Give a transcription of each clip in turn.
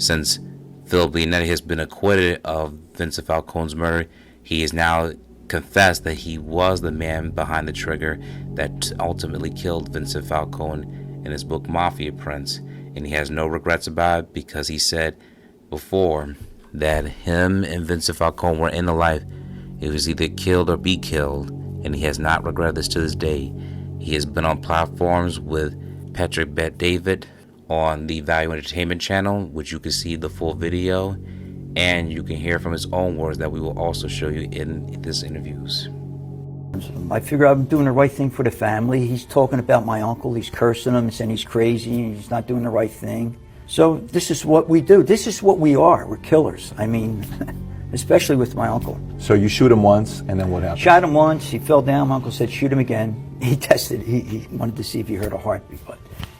Since Philip Leonetti has been acquitted of Vincent Falcone's murder, he has now confessed that he was the man behind the trigger that ultimately killed Vincent Falcone in his book Mafia Prince, and he has no regrets about it because he said before that him and Vincent Falcone were in the life. It was either killed or be killed, and he has not regretted this to this day. He has been on platforms with Patrick Bet-David on the Value Entertainment channel, which you can see the full video, and you can hear from his own words that we will also show you in this interviews. I figure I'm doing the right thing for the family. He's talking about my uncle, he's cursing him, saying he's crazy, he's not doing the right thing. So this is what we do. This is what we are. We're killers. I mean, especially with my uncle. So you shoot him once, and then what happened? Shot him once, he fell down, my uncle said shoot him again. He tested, he wanted to see if he heard a heartbeat.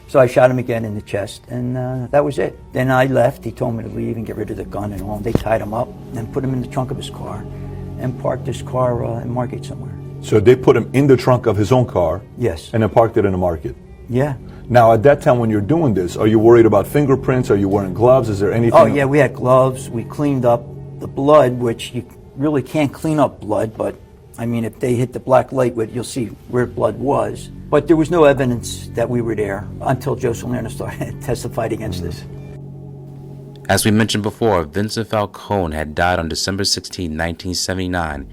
So I shot him again in the chest, and that was it. Then I left, he told me to leave and get rid of the gun and all. They tied him up and put him in the trunk of his car and parked his car in Margate somewhere. So they put him in the trunk of his own car? Yes. And then parked it in the market? Yeah. Now, at that time when you're doing this, are you worried about fingerprints? Are you wearing gloves? Is there anything? Oh, yeah, we had gloves. We cleaned up the blood, which you really can't clean up blood, but, I mean, if they hit the black light, you'll see where blood was. But there was no evidence that we were there until Joe Salerno testified against us. As we mentioned before, Vincent Falcone had died on December 16, 1979.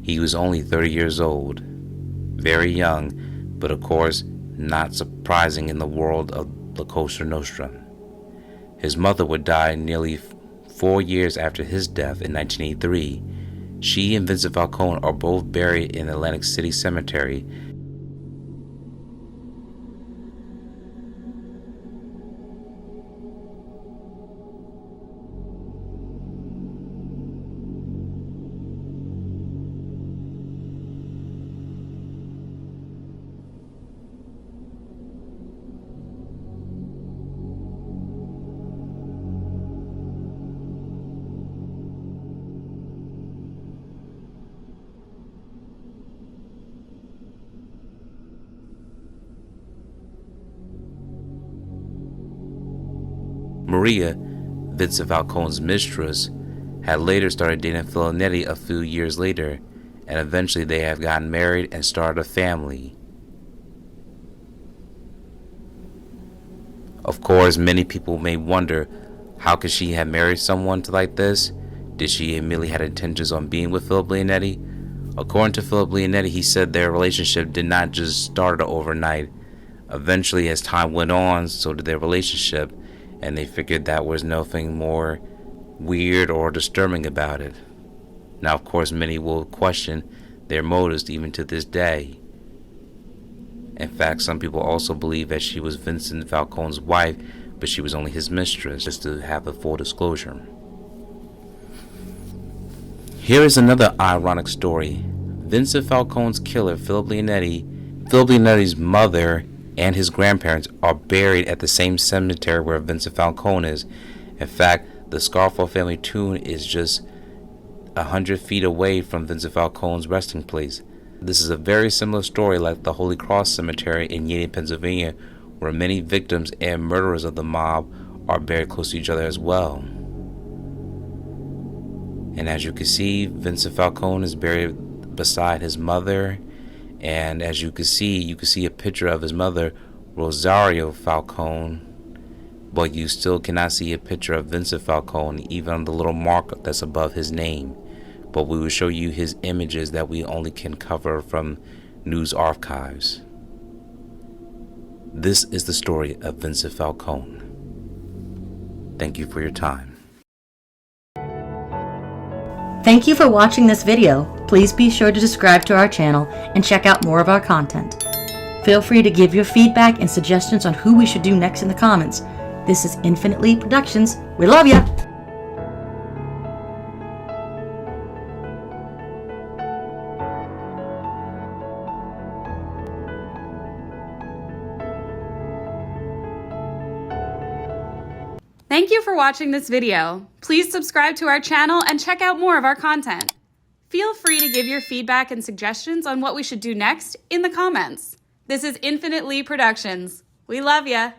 He was only 30 years old. Very young, but of course, not surprising in the world of La Cosa Nostra. His mother would die nearly 4 years after his death in 1983. She and Vincent Falcone are both buried in Atlantic City Cemetery. Maria, Vincent Falcone's mistress, had later started dating Leonetti a few years later, and eventually they have gotten married and started a family. Of course, many people may wonder, how could she have married someone like this? Did she immediately have intentions on being with Philip Leonetti? According to Philip Leonetti, he said their relationship did not just start overnight. Eventually, as time went on, so did their relationship, and they figured that was nothing more weird or disturbing about it. Now, of course, many will question their motives even to this day. In fact, some people also believe that she was Vincent Falcone's wife, but she was only his mistress, just to have a full disclosure. Here is another ironic story. Vincent Falcone's killer, Philip Leonetti's mother and his grandparents are buried at the same cemetery where Vincent Falcone is. In fact, the Scarfo family tomb is just 100 feet away from Vincent Falcone's resting place. This is a very similar story like the Holy Cross Cemetery in Union, Pennsylvania, where many victims and murderers of the mob are buried close to each other as well. And as you can see, Vincent Falcone is buried beside his mother. And as you can see a picture of his mother, Rosario Falcone, but you still cannot see a picture of Vincent Falcone, even on the little mark that's above his name. But we will show you his images that we only can cover from news archives. This is the story of Vincent Falcone. Thank you for your time. Thank you for watching this video. Please be sure to subscribe to our channel and check out more of our content. Feel free to give your feedback and suggestions on who we should do next in the comments. This is Infinite Lead Productions. We love ya! Thank you for watching this video. Please subscribe to our channel and check out more of our content. Feel free to give your feedback and suggestions on what we should do next in the comments. This is Infinite Lead Productions. We love ya!